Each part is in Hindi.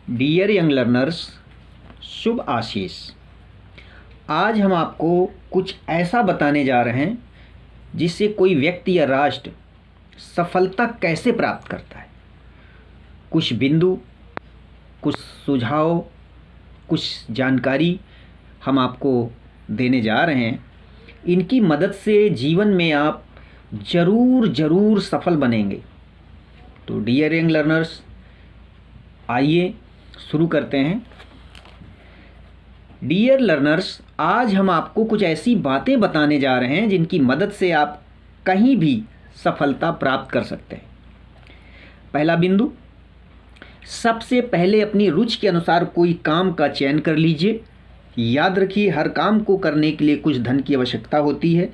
डियर यंग लर्नर्स, शुभ आशीष। आज हम आपको कुछ ऐसा बताने जा रहे हैं जिससे कोई व्यक्ति या राष्ट्र सफलता कैसे प्राप्त करता है। कुछ बिंदु, कुछ सुझाव, कुछ जानकारी हम आपको देने जा रहे हैं। इनकी मदद से जीवन में आप ज़रूर सफल बनेंगे। तो डियर यंग लर्नर्स, आइए शुरू करते हैं। डियर लर्नर्स, आज हम आपको कुछ ऐसी बातें बताने जा रहे हैं जिनकी मदद से आप कहीं भी सफलता प्राप्त कर सकते हैं। पहला बिंदु, सबसे पहले अपनी रुचि के अनुसार कोई काम का चयन कर लीजिए। याद रखिए, हर काम को करने के लिए कुछ धन की आवश्यकता होती है।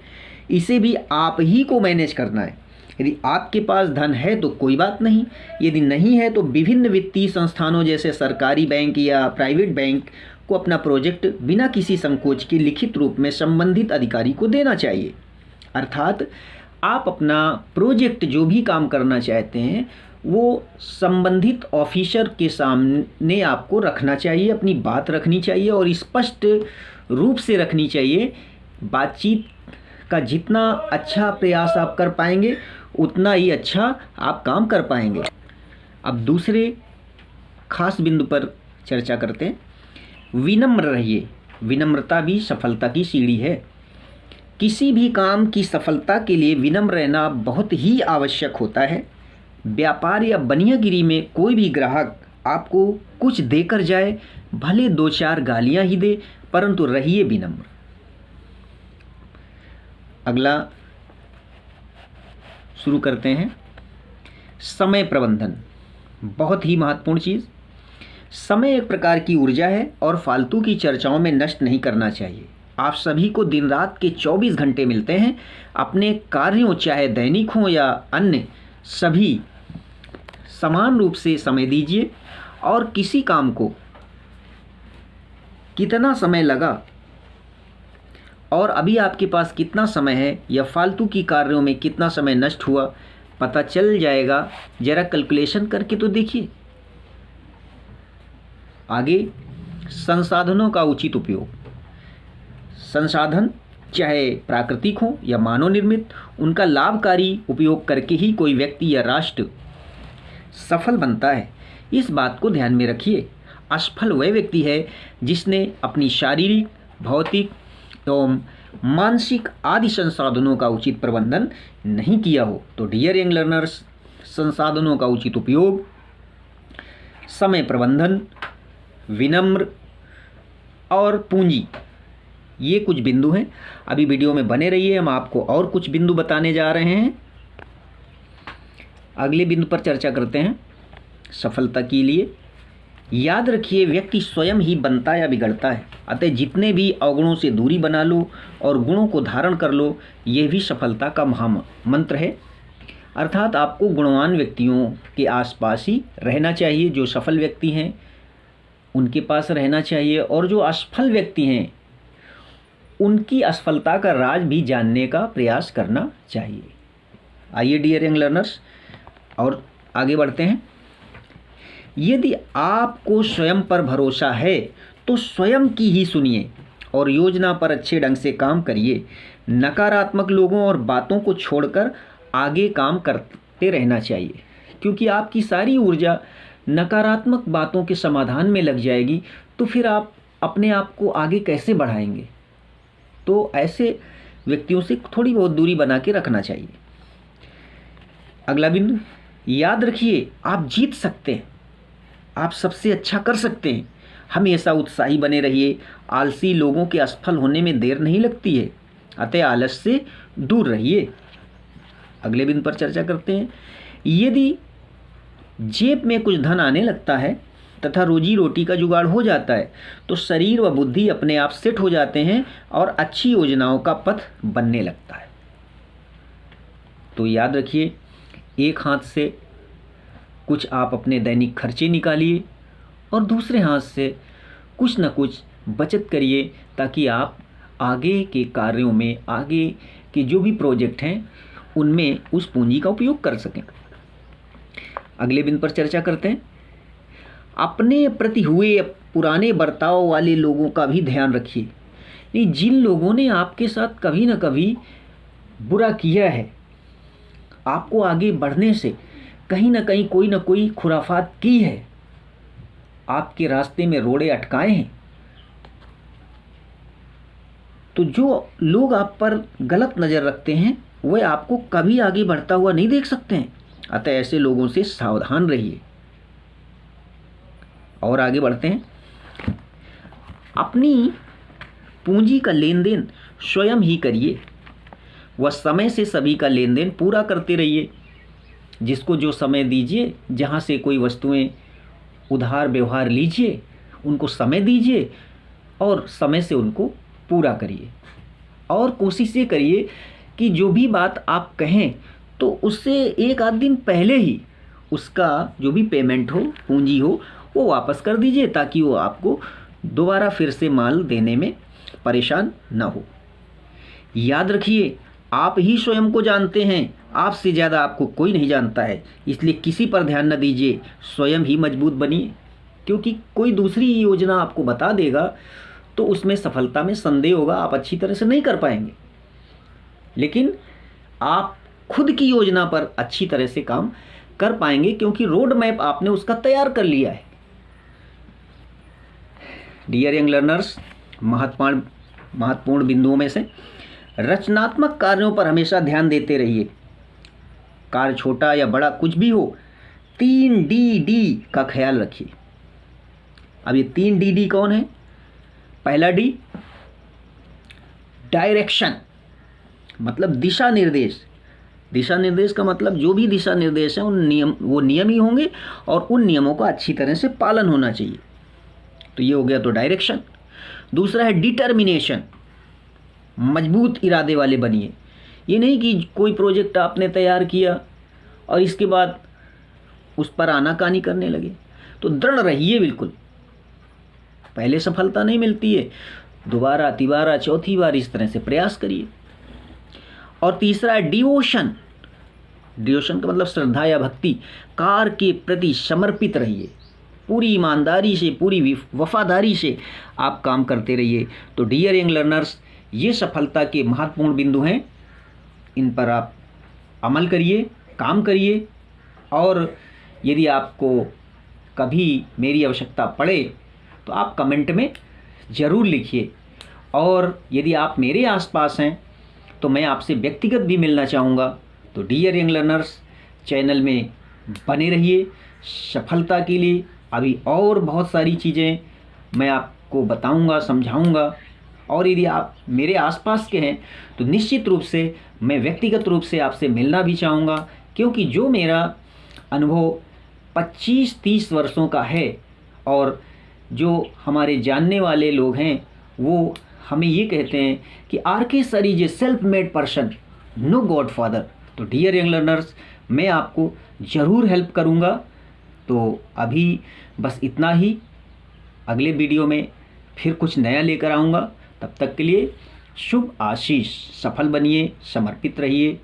इसे भी आप ही को मैनेज करना है। यदि आपके पास धन है तो कोई बात नहीं, यदि नहीं है तो विभिन्न वित्तीय संस्थानों जैसे सरकारी बैंक या प्राइवेट बैंक को अपना प्रोजेक्ट बिना किसी संकोच के लिखित रूप में संबंधित अधिकारी को देना चाहिए। अर्थात आप अपना प्रोजेक्ट जो भी काम करना चाहते हैं वो संबंधित ऑफिसर के सामने आपको रखना चाहिए, अपनी बात रखनी चाहिए और स्पष्ट रूप से रखनी चाहिए। बातचीत का जितना अच्छा प्रयास आप कर पाएंगे उतना ही अच्छा आप काम कर पाएंगे। अब दूसरे खास बिंदु पर चर्चा करते हैं। विनम्र रहिए। विनम्रता भी सफलता की सीढ़ी है। किसी भी काम की सफलता के लिए विनम्र रहना बहुत ही आवश्यक होता है। व्यापार या बनियागिरी में कोई भी ग्राहक आपको कुछ देकर जाए, भले दो चार गालियां ही दे, परंतु रहिए विनम्र। अगला शुरू करते हैं। समय प्रबंधन बहुत ही महत्वपूर्ण चीज़। समय एक प्रकार की ऊर्जा है और फालतू की चर्चाओं में नष्ट नहीं करना चाहिए। आप सभी को दिन रात के 24 घंटे मिलते हैं। अपने कार्यों, चाहे दैनिक हों या अन्य, सभी समान रूप से समय दीजिए और किसी काम को कितना समय लगा और अभी आपके पास कितना समय है या फालतू की कार्यों में कितना समय नष्ट हुआ, पता चल जाएगा। जरा कैलकुलेशन करके तो देखिए। आगे, संसाधनों का उचित उपयोग। संसाधन चाहे प्राकृतिक हो या मानव निर्मित, उनका लाभकारी उपयोग करके ही कोई व्यक्ति या राष्ट्र सफल बनता है। इस बात को ध्यान में रखिए। असफल वह व्यक्ति है जिसने अपनी शारीरिक, भौतिक एवं मानसिक आदि संसाधनों का उचित प्रबंधन नहीं किया हो। तो डियर यंग लर्नर्स, संसाधनों का उचित उपयोग, समय प्रबंधन, विनम्र और पूंजी, ये कुछ बिंदु हैं। अभी वीडियो में बने रहिए, हम आपको और कुछ बिंदु बताने जा रहे हैं। अगले बिंदु पर चर्चा करते हैं। सफलता के लिए याद रखिए, व्यक्ति स्वयं ही बनता या बिगड़ता है। अतः जितने भी अवगुणों से दूरी बना लो और गुणों को धारण कर लो, यह भी सफलता का महामंत्र है। अर्थात आपको गुणवान व्यक्तियों के आसपास ही रहना चाहिए। जो सफल व्यक्ति हैं उनके पास रहना चाहिए और जो असफल व्यक्ति हैं उनकी असफलता का राज भी जानने का प्रयास करना चाहिए। आइए डियर यंग लर्नर्स, और आगे बढ़ते हैं। यदि आपको स्वयं पर भरोसा है तो स्वयं की ही सुनिए और योजना पर अच्छे ढंग से काम करिए। नकारात्मक लोगों और बातों को छोड़कर आगे काम करते रहना चाहिए, क्योंकि आपकी सारी ऊर्जा नकारात्मक बातों के समाधान में लग जाएगी तो फिर आप अपने आप को आगे कैसे बढ़ाएंगे। तो ऐसे व्यक्तियों से थोड़ी बहुत दूरी बना के रखना चाहिए। अगला बिंदु, याद रखिए, आप जीत सकते हैं, आप सबसे अच्छा कर सकते हैं। हमेशा उत्साही बने रहिए। आलसी लोगों के असफल होने में देर नहीं लगती है, अतः आलस से दूर रहिए। अगले बिंदु पर चर्चा करते हैं। यदि जेब में कुछ धन आने लगता है तथा रोजी रोटी का जुगाड़ हो जाता है तो शरीर व बुद्धि अपने आप सेट हो जाते हैं और अच्छी योजनाओं का पथ बनने लगता है। तो याद रखिए, एक हाथ से कुछ आप अपने दैनिक खर्चे निकालिए और दूसरे हाथ से कुछ न कुछ बचत करिए, ताकि आप आगे के कार्यों में, आगे के जो भी प्रोजेक्ट हैं उनमें उस पूंजी का उपयोग कर सकें। अगले बिंदु पर चर्चा करते हैं। अपने प्रति हुए पुराने बर्ताव वाले लोगों का भी ध्यान रखिए। नहीं, जिन लोगों ने आपके साथ कभी ना कभी बुरा किया है, आपको आगे बढ़ने से कहीं ना कहीं कोई ना कोई खुराफात की है, आपके रास्ते में रोड़े अटकाए हैं, तो जो लोग आप पर गलत नज़र रखते हैं वह आपको कभी आगे बढ़ता हुआ नहीं देख सकते हैं। अतः ऐसे लोगों से सावधान रहिए। और आगे बढ़ते हैं। अपनी पूंजी का लेन देन स्वयं ही करिए, वह समय से सभी का लेन देन पूरा करते रहिए। जिसको जो समय दीजिए, जहाँ से कोई वस्तुएं उधार व्यवहार लीजिए, उनको समय दीजिए और समय से उनको पूरा करिए। और कोशिश ये करिए कि जो भी बात आप कहें तो उससे एक आध दिन पहले ही उसका जो भी पेमेंट हो, पूंजी हो, वो वापस कर दीजिए, ताकि वो आपको दोबारा फिर से माल देने में परेशान ना हो। याद रखिए, आप ही स्वयं को जानते हैं, आपसे ज़्यादा आपको कोई नहीं जानता है। इसलिए किसी पर ध्यान न दीजिए, स्वयं ही मजबूत बनिए। क्योंकि कोई दूसरी योजना आपको बता देगा तो उसमें सफलता में संदेह होगा, आप अच्छी तरह से नहीं कर पाएंगे। लेकिन आप खुद की योजना पर अच्छी तरह से काम कर पाएंगे, क्योंकि रोड मैप आपने उसका तैयार कर लिया है। डियर यंग लर्नर्स, महत्वपूर्ण बिंदुओं में से रचनात्मक कार्यों पर हमेशा ध्यान देते रहिए। कार्य छोटा या बड़ा कुछ भी हो, 3D का ख्याल रखिए। अब ये 3D कौन है? पहला D डायरेक्शन, मतलब दिशा निर्देश। दिशा निर्देश का मतलब जो भी दिशा निर्देश है वो नियम ही होंगे और उन नियमों का अच्छी तरह से पालन होना चाहिए। तो ये हो गया तो डायरेक्शन। दूसरा है डिटर्मिनेशन, मजबूत इरादे वाले बनिए। ये नहीं कि कोई प्रोजेक्ट आपने तैयार किया और इसके बाद उस पर आनाकानी करने लगे, तो दृढ़ रहिए बिल्कुल। पहले सफलता नहीं मिलती है, दोबारा, तिबारा, चौथी बार इस तरह से प्रयास करिए। और तीसरा है डिवोशन। डिवोशन का मतलब श्रद्धा या भक्ति। कार्य के प्रति समर्पित रहिए, पूरी ईमानदारी से, पूरी वफादारी से आप काम करते रहिए। तो डियर यंग लर्नर्स, ये सफलता के महत्वपूर्ण बिंदु हैं, इन पर आप अमल करिए, काम करिए। और यदि आपको कभी मेरी आवश्यकता पड़े तो आप कमेंट में ज़रूर लिखिए। और यदि आप मेरे आसपास हैं तो मैं आपसे व्यक्तिगत भी मिलना चाहूँगा। तो डियर यंग लर्नर्स, चैनल में बने रहिए सफलता के लिए। अभी और बहुत सारी चीज़ें मैं आपको बताऊँगा, समझाऊँगा। और यदि आप मेरे आसपास के हैं तो निश्चित रूप से मैं व्यक्तिगत रूप से आपसे मिलना भी चाहूँगा, क्योंकि जो मेरा अनुभव 25-30 वर्षों का है और जो हमारे जानने वाले लोग हैं वो हमें ये कहते हैं कि RK sir is a self made person, no godfather. तो डियर यंग लर्नर्स, मैं आपको ज़रूर हेल्प करूँगा। तो अभी बस इतना ही, अगले वीडियो में फिर कुछ नया लेकर आऊँगा। तब तक के लिए शुभ आशीष। सफल बनिए, समर्पित रहिए।